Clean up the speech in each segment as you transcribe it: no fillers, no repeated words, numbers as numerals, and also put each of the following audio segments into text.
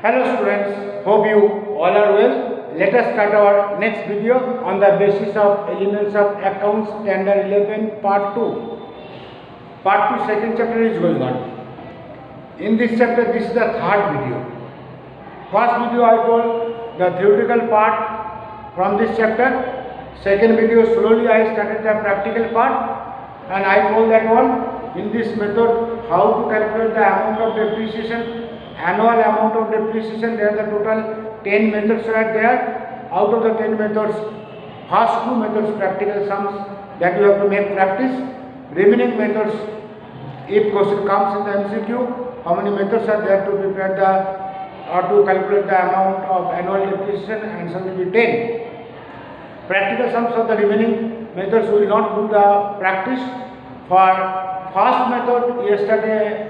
Hello students, hope you all are well. Let us start our next video on the basis of elements of accounts standard 11 part 2. Part 2 second chapter is going on. In this chapter this is the third video. First video I told the theoretical part from this chapter. Second video slowly I started the practical part and I told that one in this method how to calculate the amount of depreciation. Annual amount of depreciation, there are the total 10 methods are there. Out of the 10 methods, first 2 methods practical sums that you have to make practice. Remaining methods, if question comes in the MCQ, how many methods are there to prepare the or to calculate the amount of annual depreciation, answer will be 10. Practical sums of the remaining methods will not do the practice. For first method, yesterday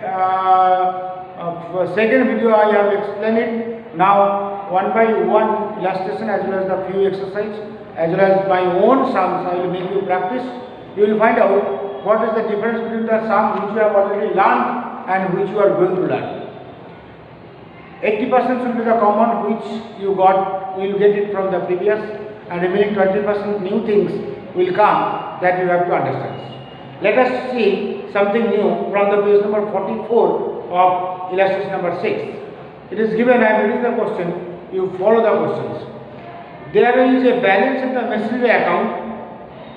second video I have explained it. Now one by one illustration as well as the few exercise as well as my own sums I will make you practice. You will find out what is the difference between the sum which you have already learned and which you are going to learn. 80% should be the common which you got, you will get it from the previous, and remaining 20% new things will come that you have to understand. Let us see something new from the page number 44 of illustration number 6. It is given, I am reading the question, you follow the questions. There is a balance in the machinery account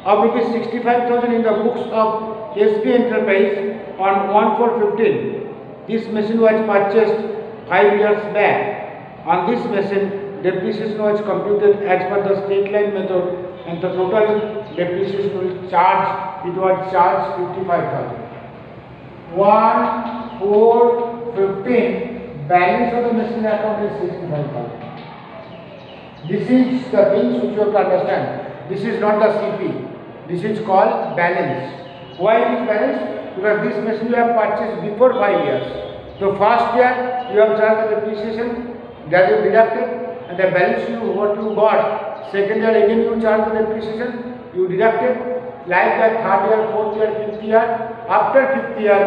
of rupees 65,000 in the books of SP Enterprise on 1/4/15. This machine was purchased 5 years back. On this machine, depreciation was computed as per the straight line method and the total depreciation will charge, it was charged 55,000. 1/4/15 balance of the machine account is 65,000. This is the things which you have to understand. This is not the CP. This is called balance. Why it is balance? Because this machine you have purchased before 5 years. So first year you have charged the depreciation that you deducted, and the balance you what you got. Second year again you charge the depreciation, you deducted. Like that third year, fourth year, fifth year. After fifth year,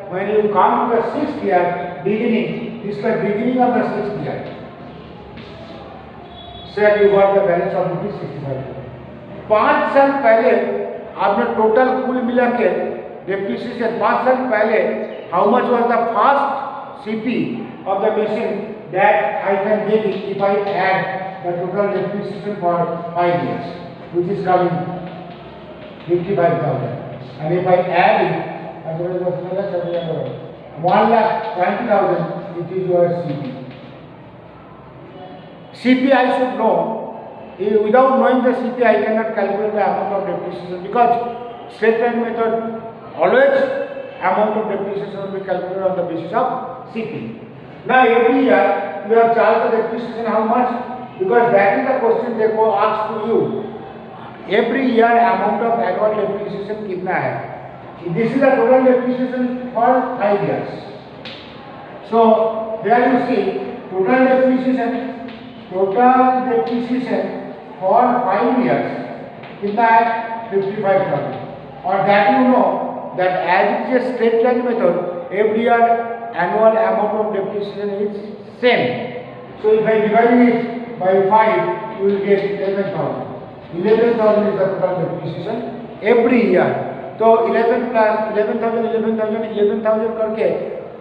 when you come to the sixth year, beginning, this is the beginning of the sixth year. Say you got the balance of rupees 65,000. 5 साल पहले आपने total कुल मिला के depreciation 5 साल पहले how much was the first CP of the machine that I can get it if I add the total depreciation for 5 years, which is coming 55,000, and if I add it, 1,20,000, it is your CP. CP I should know. Without knowing the CP, I cannot calculate the amount of depreciation, because straight line method always amount of depreciation will be calculated on the basis of CP. Now every year you have charged the depreciation how much? Because that is the question they go ask to you. Every year amount of annual depreciation कितना है? This is the total depreciation for 5 years. So here you see total depreciation for 5 years कितना है? 55,000. Or that you know that as it is a straight line method, every year annual amount of depreciation is same. So if I divide it by 5, you will get 11,000. 11,000 is the total depreciation every year. So 11 plus 11,000, 11,000, 11,000 करके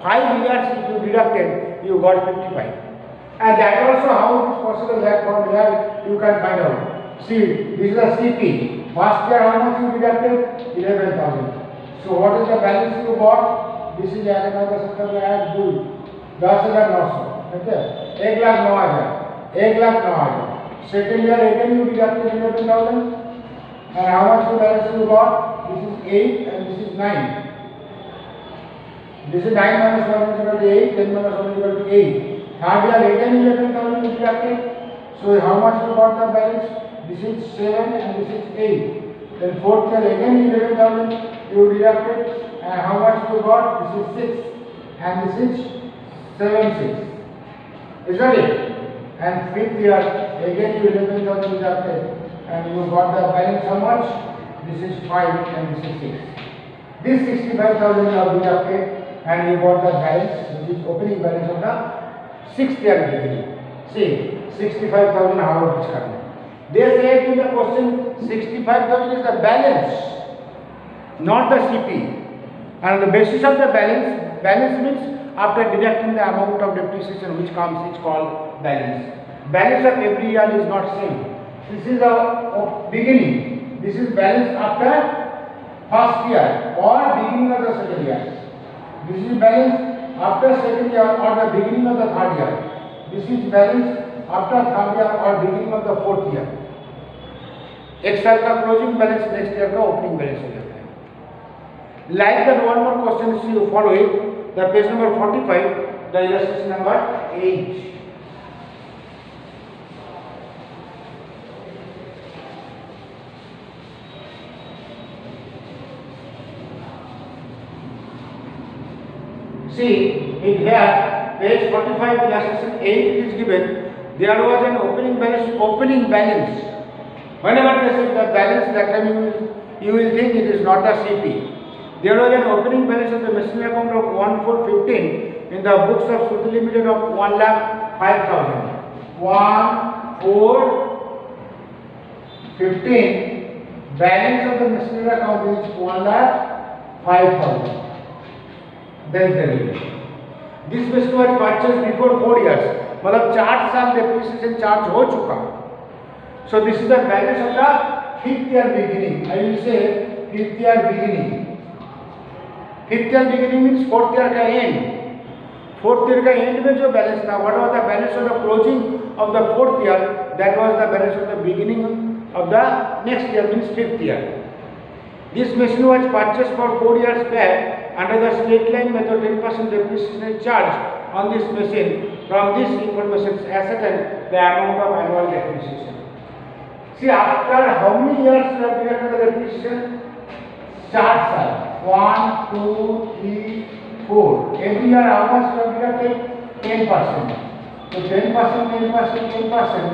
5 years if you deducted, you got 55. And that also how it is possible that from here you can find out. See, this is a CP. First year how much you deducted? 11,000. So what is the balance you got? This is add do 10,900. Okay, 1,09,000. 1,09,000. Second year again you deducted 11,000, and how much the balance you got? This is 8 and this is 9. This is 9 minus 1 is equal to 8, 10 minus 1 is equal to 8. Third year again 11,000 you deducted. So how much you got the balance? This is 7 and this is 8. Then fourth year again 11,000 you deducted, and how much you got? This is 6 and this is 7,6. Is that it? And fifth year again you 11,000 deducted, and you got the balance how much? This is 5 and this is 6. This 65,000 you have deducted and you got the balance, which is opening balance of the sixth year beginning. See, 65,000 how it is coming. They said in the question 65,000 is the balance, not the CP. And on the basis of the balance means after deducting the amount of depreciation which comes, it's called balance. Balance of every year is not same. This is the beginning. This is balance after first year or beginning of the second year. This is balance after second year or the beginning of the third year. This is balance after third year or beginning of the fourth year. एक साल का closing balance, next year का opening balance हो जाता है. Like that one more question you follow it, the page number 45, the illustration number 8. See, in here, page 45, illustration 8 is given. There was an opening balance. Whenever they say the balance, that time you will think it is not a CP. There was an opening balance of the machinery account of 1,415 in the books of Shruti Limited of 1,05,000. 1,415 balance of the machinery account is 1,05,000. That is the limit. This machine was purchased before 4 years. मतलब 4 साल depreciation charge हो चुका. So this is the balance of the fifth year beginning. I will say fifth year beginning. Fifth year beginning means fourth year का end. Fourth year का end में जो balance था, what was the balance of the closing of the fourth year? That was the balance of the beginning of the next year, means fifth year. This machine was purchased for 4 years back. Under the straight line method, 10% depreciation is charged on this machine. From this information is ascertained the amount of annual depreciation. See, after how many years you have deducted the depreciation? 4 years. 1, 2, 3, 4. Every year how much you have deducted? 10%. So 10%, 10%, 10%.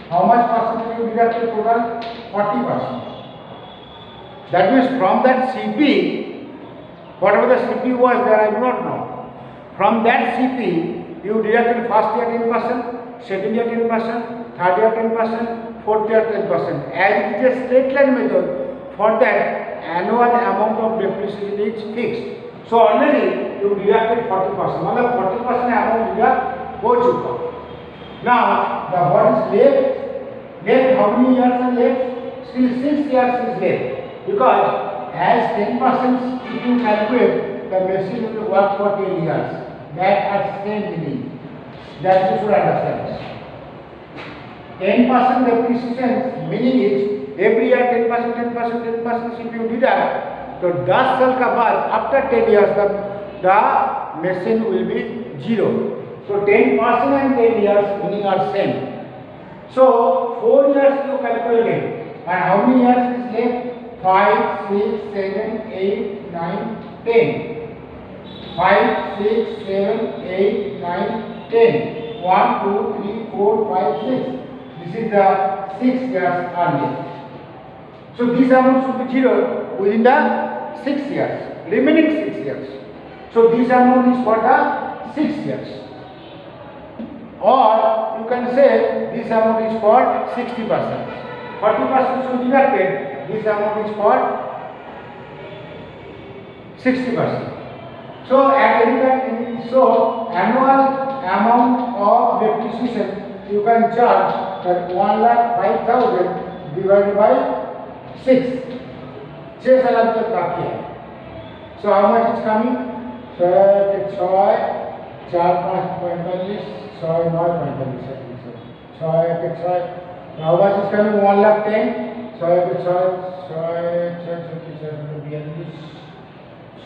How much percent you deducted total? 40%. That means from that CP, whatever the CP was there, I do not know. From that CP, you deducted first year 10%, second year 10%, third year 10%, fourth year 10%. As it is a straight line method, for that annual amount of depreciation is fixed. So already you deducted 40%. मतलब 40% amount deduct हो चुका. Now the what is left? Left how many years are left? Still 6 years is left. Because as 10% if you calculate, the machine will work for 10 years. That has same meaning. That you should understand. 10% depreciation meaning is every year 10%, 10%, 10% if you deduct. So 10 साल का बाद after 10 years the machine will be 0. So 10% and 10 years meaning are same. So 4 years you calculate, and how many years is left? 5, 6, 7, 8, 9, 10. 5, 6, 7, 8, 9, 10. 1, 2, 3, 4, 5, 6. This is the 6 years earlier. So this amount should be 0 within the 6 years, remaining 6 years. So this amount is for the 6 years. Or you can say this amount is for 60%. 40% should be deducted. This amount is for 60%. So at any time, so annual amount of depreciation you can charge that 1,05,000 divided by 6. 6 साल तक बाकी है. So how much is coming? 6 4 5 45 6 9 45 6 6. How much is coming? 1,10,000.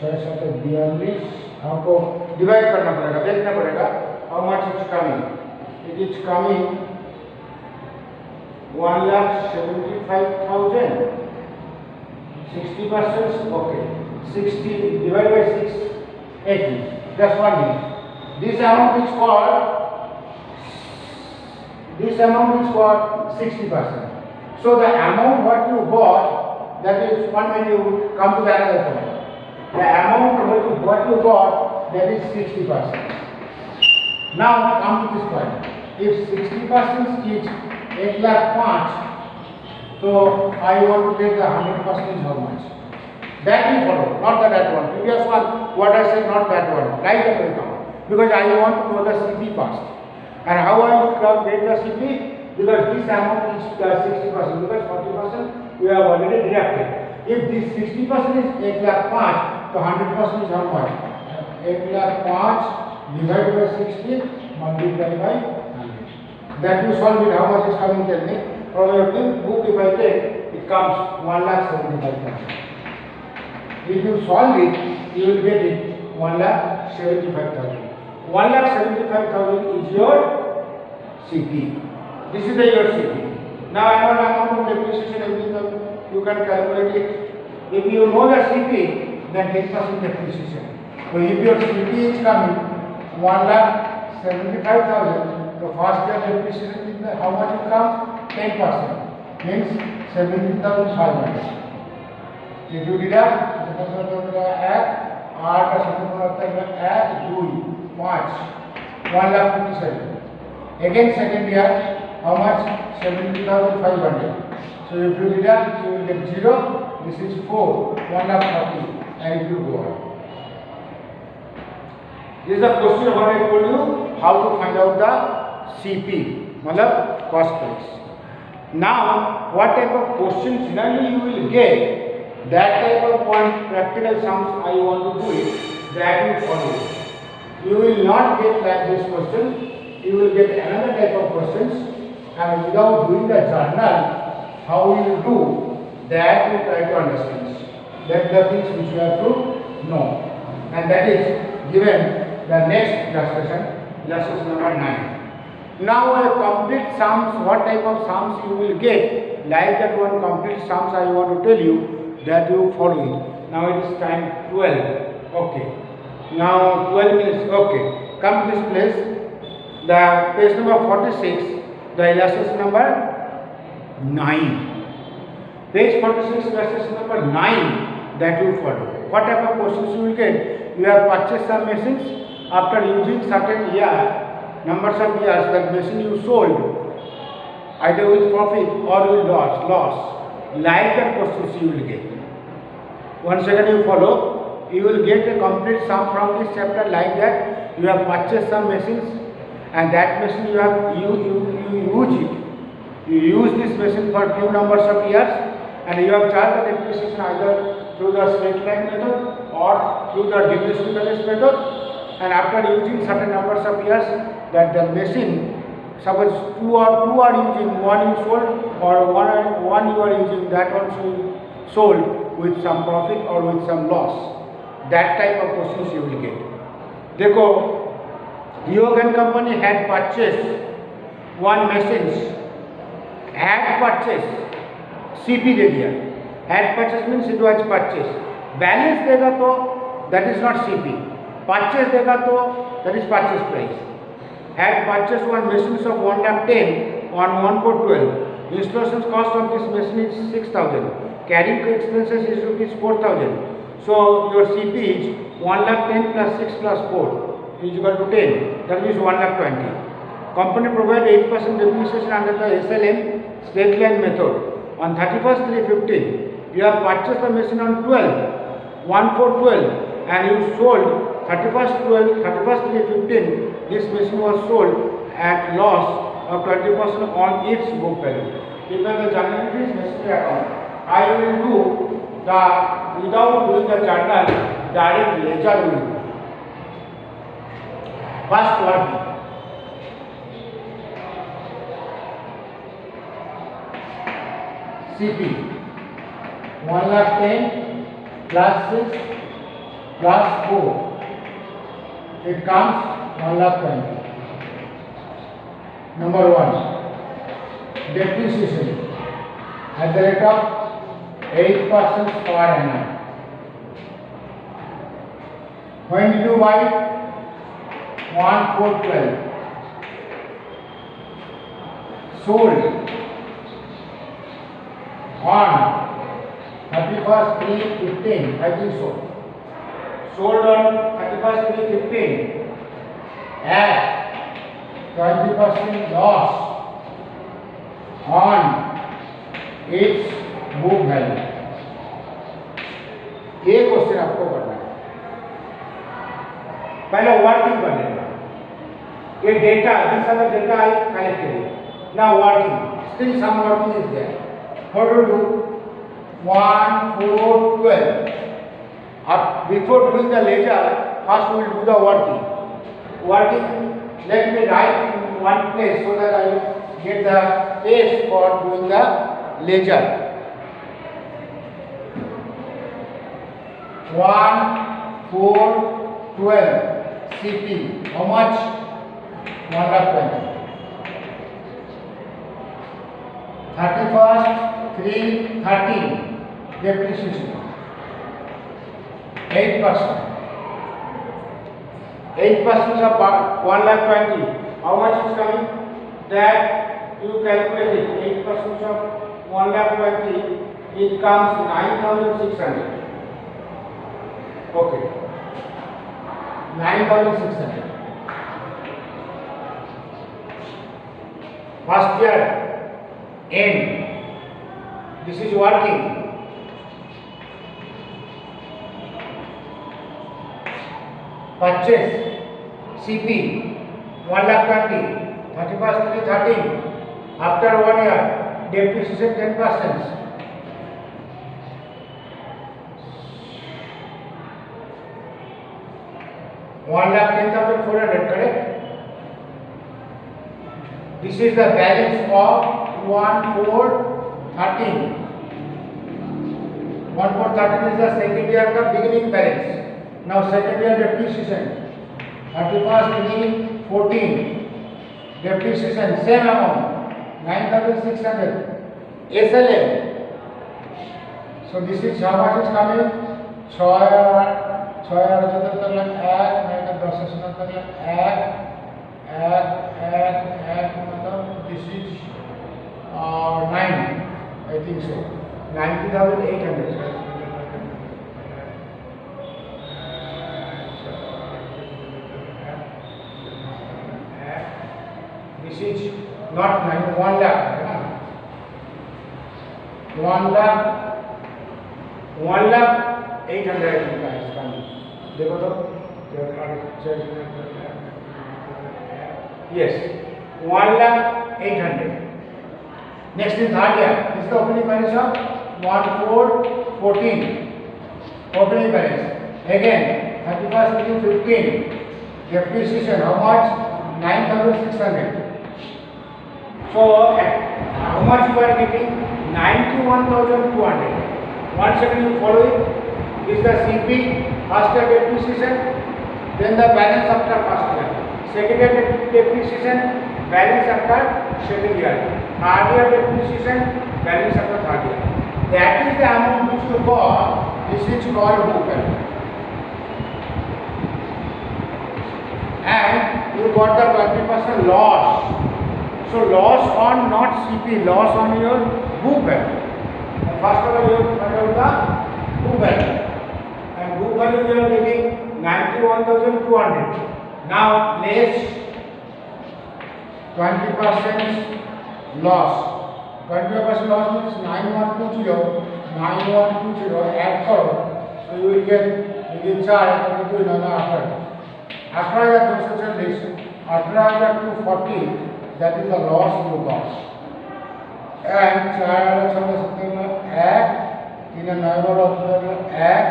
6 42 हमको divide करना पड़ेगा, देखना पड़ेगा how much is coming. It is coming 1,75,000. 60%, okay. 60 divided by 6, 80. That's 1 minute. This amount is for 60%. So the amount what you got, that is one when you come to the another point. The amount what you got, that is 60%. Now come to this point. If 60% is 1 lakh 5, so I want to get the 100% is how much? That will follow, not that one. Previous one, what I said, not that one. Like that will come. Because I want to know the CP first. And how I will get the CP? Because this amount is 60%. Because 40% we have already deducted. If this 60% is 1 lakh 5, so 100% is how much? 1 lakh 5 divided by 60 multiplied by 100. That will solve it. How much is coming? Tell me. From your book, if I take, it comes 1,75,000. If you solve it, you will get it 1,75,000. 1,75,000 is your CP. This is your CP. Now I know amount of depreciation, everything you can calculate it. If you know the CP, then 10% depreciation. So if your CP is coming 1,75,000, the first year depreciation, how much will come? 10%. Means 17,500. If you deduct, आठ का शतक होता है 1 2 5 1,57,000. Again second year, how much? 70,500. So if you deduct, you will get 0. This is 4 1,40,000, and it will go on. This is the question what I told you, how to find out the CP, मतलब cost price. Now, what type of questions generally you will get? That type of one practical sums I want to do it, that you follow. You will not get like this question. You will get another type of questions, and without doing the journal, how you will do that you try to understand. That the things which you have to know, and that is given the next illustration number 9. Now a complete sums, what type of sums you will get, like that one complete sums I want to tell you, that you follow it. Now it is time 12. Okay. Now 12 minutes. Okay. Come to this place. The page number 46. The illustration number 9. Page 46, illustration number 9. That you follow. What type of questions you will get? You have purchased some machines. After using certain numbers of years, that machine you sold either with profit or with loss. Like that questions you will get. Once again you follow, you will get a complete sum from this chapter like that. You have purchased some machines, and that machine you use it. You use this machine for few numbers of years, and you have charged the depreciation either through the straight line method or through the diminishing balance method. And after using certain numbers of years, that the machine, suppose two are using, one you sold, or one you are using, that one sold with some profit or with some loss. That type of questions you will get. देखो, Yog and company had purchased one machine. Had purchased, CP दे दिया. Had purchased means it was purchased. Balance देगा तो that is not CP. Purchase देगा तो that is purchase price. Had purchased one machine of 1,10,000 on 1/4/12. Installation cost of this machine is 6,000. Carrying expenses is rupees 4,000. So your CP is 1,10,000 plus 6 plus 4 is equal to 10. That means 1,20,000. Company provide 8% depreciation under the SLM straight line method. On 31st 3/15, you have purchased the machine on 1/4/12, and you sold 31st 3/15. This machine was sold at loss of 20% on its book value. Even the journal is necessary account. I will do the without doing the journal, direct ledger will do. First one. CP 1,10,000 plus 6 plus 4. It comes 1,20,000. Number 1, depreciation at the rate of 8% per annum. When did you buy? 1/4/12. Sold on 31st 3/15. I think so. Sold on 31st 3/15 at 20% loss on its book value. ये question आपको करना है। पहले working कर लेना। ये data, these are the data I collected. Now working, still some working is there. How to do? 1, 4, 12. Before doing the ledger, first we will do the working. Working, let me write in one place so that I will get the space for doing the ledger. 1, 4, 12. CP. How much? 120. 31st, 3, 13. Depreciation. 8%. 8% of 120. How much is coming? That you calculate it. 8% of 120. It comes 9,600. Okay. 9,600. First year end. This is working. Purchase CP 1,20,000. 31st 3/13. After 1 year, depreciation 10%. 1,10,400, correct? This is the balance of 1,413. 1,413 is the second year का beginning balance. Now second year depreciation. 31st 3/14. Depreciation same amount 9,600. SLM. So this is how much is coming? 6,000 1 मतलब this is 9, I think so. 90,800. This is not 9, 1 lakh. 1,08,000 is coming. देखो तो yes, 1,08,000. Next in third year, this is the opening balance of 1,414. Opening balance again 31st 3/15. Depreciation how much? 9,600. So how much you are getting? 91,200. Once again you follow it. This is the CP, first year depreciation, then the balance after first year. Second year depreciation, balance after second year. Third year depreciation, balance after third year. That is the amount which you got. This is called book value. And you got the 20% loss. So loss on not CP, loss on your book value. And first of all you find out the book value. And book value you are getting 91,200. Now less 20% loss. 20% loss means 9120 add for. So you will get within 4 another after. 18,240, 18,240, that is the loss you got. And 4,670 add in a number of add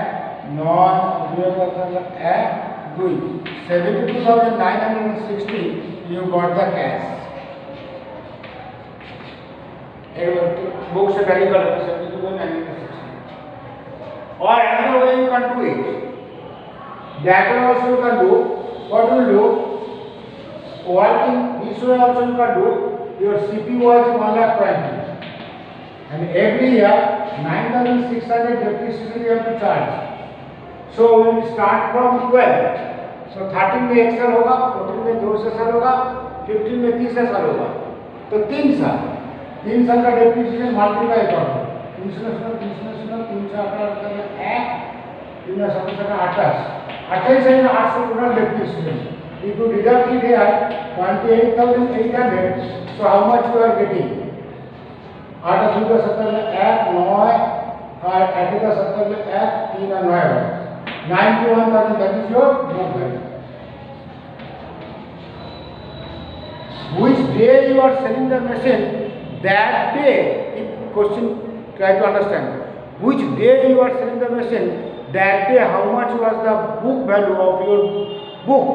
non 72,960 you got the cash. Book से value कर 72,960. Or another way you can do it. That one also you can do. What will do? Working this way also you can do. Your CP was 1,20,000. And every year 9,600 depreciation you have to charge. So we will start from 12. So 13 में 1 साल होगा, 14 में 2 साल होगा, 15 में 3 साल होगा. तो 3 साल का डेप्रिसिएशन मल्टीप्लाई कर दो. 3 से 28 28 से 800 total depreciation. If you deduct it here, 28,800. So how much you are getting? 8 2 70 में 1 9 और 8 का 70 में 1 3 और 9 91,000. That is your book value. Which day you are selling the machine? That day, if question try to understand. Which day you are selling the machine? That day, how much was the book value of your book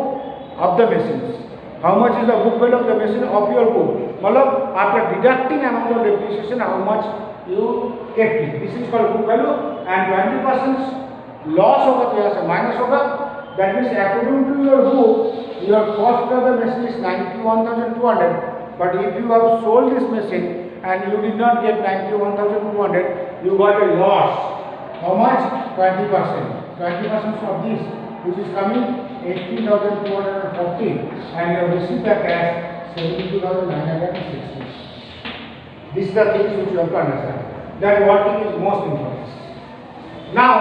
of the machines? How much is the book value of the machine of your book? मतलब after deducting amount of depreciation, how much you kept it? This is called book value. And 20% loss होगा तो यहाँ से minus होगा. That means according to your book, your cost of the machine is 91,200. But if you have sold this machine and you did not get 91,200, you got a loss. How much? 20%. 20% of this, which is coming 18,240, and you have received the cash 72,960. These are the things which you have to understand. That working is most important. Now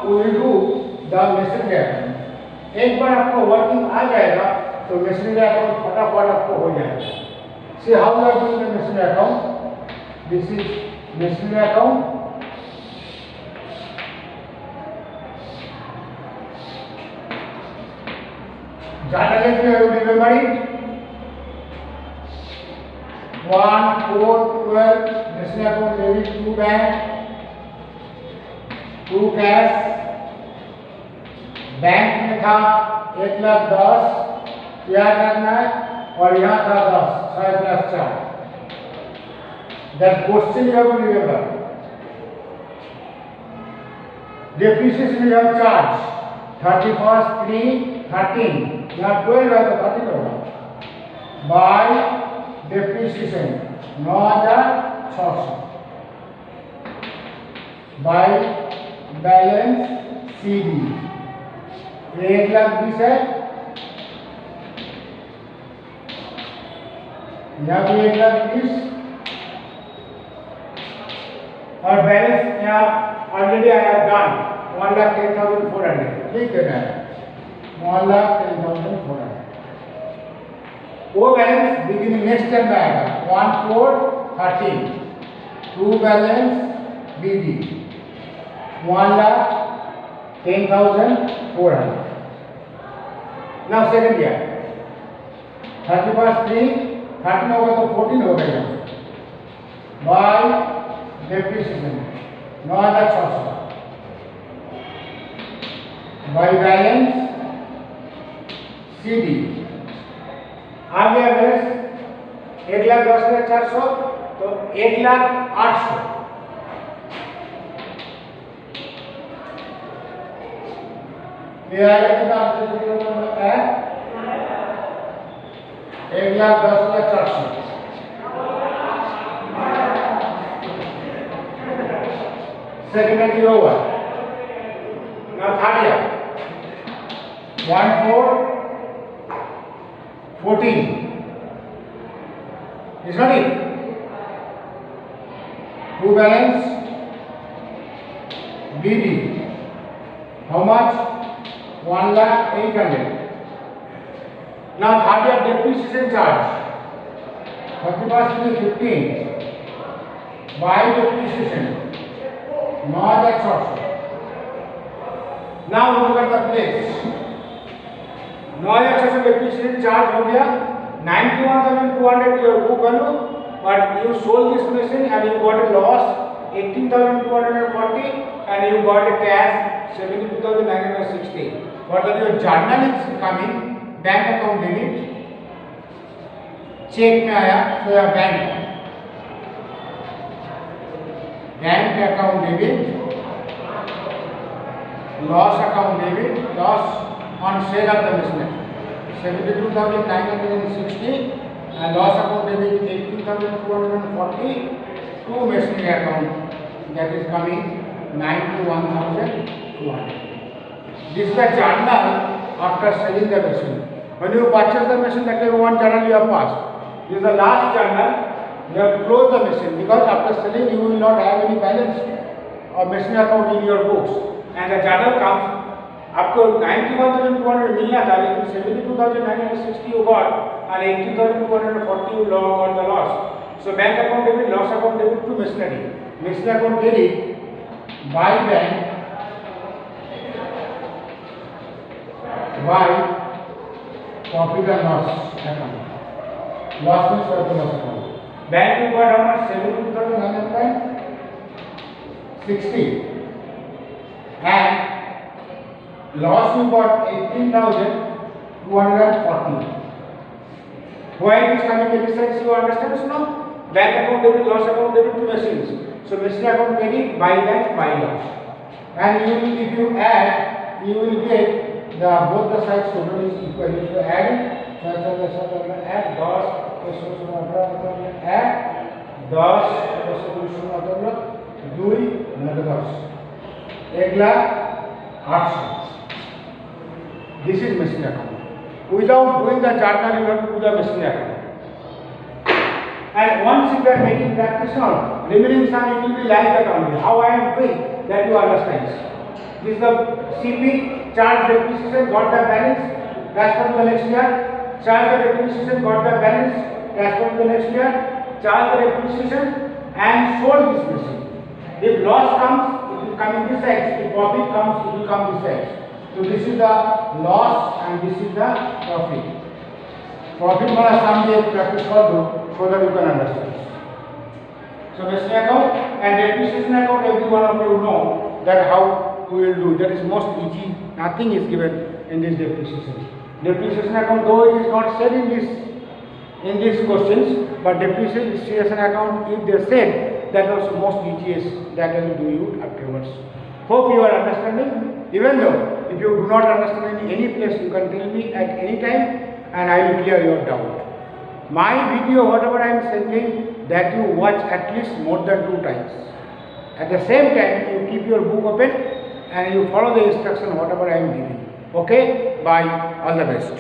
we will do the machinery account. एक बार आपको working आ जाएगा तो machinery account फटाफट आपको हो जाएगा. See how we are doing the machinery account. This is machinery account. Journal entry, you remember it? 1 4 12 machinery account debit 2 bank 2 cash. Bank में था 1,10,000, क्या करना है, और यहाँ था 10, 6 + 4. That question you have to remember. Depreciation you have charge 31st 3 13. यहाँ 12 है तो 13 होगा. By depreciation 9,600. By balance CD 1,20,000 है. यहाँ भी 1,20,000 और बैलेंस यहाँ ऑलरेडी आई हैव डन 1,10,400. ठीक है ना, 1,10,400. वो बैलेंस बिगिनिंग नेक्स्ट टाइम में आएगा 1,413. 2 balance BD 1,10,400. Now second year 31st 3 13 होगा तो 14 हो गया. By depreciation 9,600. By balance CD आ गया बैलेंस 1,10,400 तो 1,08,000. ये आएगा कितना है 1,10,400. सेकेंड ईयर हुआ. Now third year 1,414. Is not it? 2 balance BD. How much? 1,08,000. Now third year depreciation charge 31st 15. By depreciation 9,600. Now look at the place. 9,600 depreciation charge हो गया. 91,200 your book value, but you sold this machine and you got a loss 18,240 and you got a cash 72,960. What are your journal is coming? Bank account debit. Cheque में आया तो या bank account debit. Loss account debit. Loss on sale of the machine 72,960 and loss account debit 18,240. 2 machinery account that is coming 91,200. This is the journal after selling the machine. When you purchase the machine, that is one journal you have passed. This is the last journal. You have to close the machine because after selling you will not have any balance or machine account in your books. And the journal comes आपको 91,200 मिलना था, लेकिन 72,960 you got and 80,240 you got the loss. So bank account debit, loss account debit to machinery. Machinery account debit by bank by profit and loss account. Loss means what loss account. Bank you got how much? 72,960 and loss you got 18,240. Why it is coming in this sense, you understand? No? Bank account debit, loss account debit to machines. So machine account debit by bank by loss. And you will, if you add, you will get the both the sides total is equal. If you add it, add 10 This is machine account. Without doing the journal, you have to do the machine account. And once you are making practice on remaining sum, it will be like that only. How I am doing, that you understand. This is the CP, charge depreciation, got the balance, transfer to the next year. Charge the depreciation, got the balance, transfer to the next year. Charge the depreciation and sold this machine. If loss comes, it will come in this X. If profit comes, it will come this X. So this is the loss and this is the profit. Profit wala sum diye practice kar do so that you can understand. So machine account and depreciation account, every one of you know that how we will do. That is most easy. Nothing is given in this depreciation. Depreciation account, though it is not said in these questions, but depreciation account, if they said, that also most easiest, that I will do you afterwards. Hope you are understanding. Even though if you do not understand in any place, you can tell me at any time and I will clear your doubt. My video, whatever I am sending, that you watch at least more than 2 times. At the same time, you keep your book open and you follow the instruction whatever I am giving. Okay? Bye. All the best.